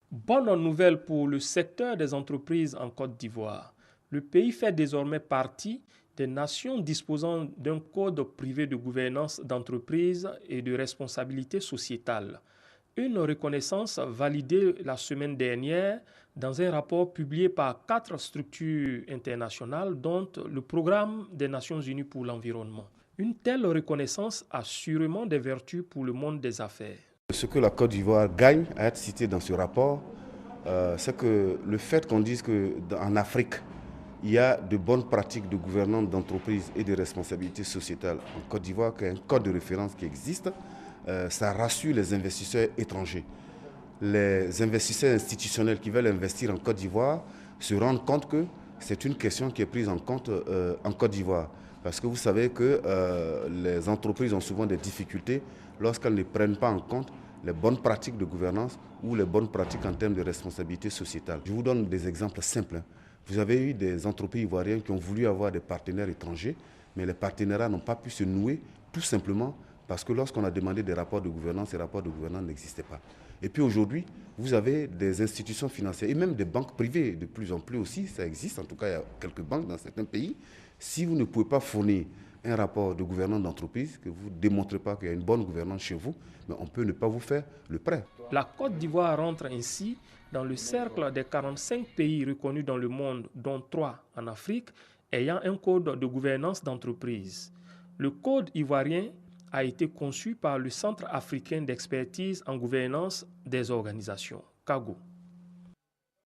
Bonne nouvelle pour le secteur des entreprises en Côte d'Ivoire. Le pays fait désormais partie des nations disposant d'un code privé de gouvernance d'entreprise et de responsabilité sociétale. Une reconnaissance validée la semaine dernière dans un rapport publié par 4 structures internationales, dont le Programme des Nations Unies pour l'environnement. Une telle reconnaissance a sûrement des vertus pour le monde des affaires. Ce que la Côte d'Ivoire gagne à être citée dans ce rapport, c'est que le fait qu'on dise qu'en Afrique, il y a de bonnes pratiques de gouvernance d'entreprise et de responsabilité sociétale en Côte d'Ivoire, qu'il y a un code de référence qui existe, ça rassure les investisseurs étrangers. Les investisseurs institutionnels qui veulent investir en Côte d'Ivoire se rendent compte que c'est une question qui est prise en compte en Côte d'Ivoire. Parce que vous savez que les entreprises ont souvent des difficultés lorsqu'elles ne prennent pas en compte les bonnes pratiques de gouvernance ou les bonnes pratiques en termes de responsabilité sociétale. Je vous donne des exemples simples. Vous avez eu des entreprises ivoiriennes qui ont voulu avoir des partenaires étrangers, mais les partenariats n'ont pas pu se nouer tout simplement parce que lorsqu'on a demandé des rapports de gouvernance, ces rapports de gouvernance n'existaient pas. Et puis aujourd'hui, vous avez des institutions financières et même des banques privées, de plus en plus aussi, ça existe, en tout cas il y a quelques banques dans certains pays. Si vous ne pouvez pas fournir un rapport de gouvernance d'entreprise, que vous ne démontrez pas qu'il y a une bonne gouvernance chez vous, mais on peut ne pas vous faire le prêt. La Côte d'Ivoire rentre ainsi dans le cercle des 45 pays reconnus dans le monde, dont 3 en Afrique, ayant un code de gouvernance d'entreprise. Le code ivoirien a été conçu par le Centre africain d'expertise en gouvernance des organisations, CAGO.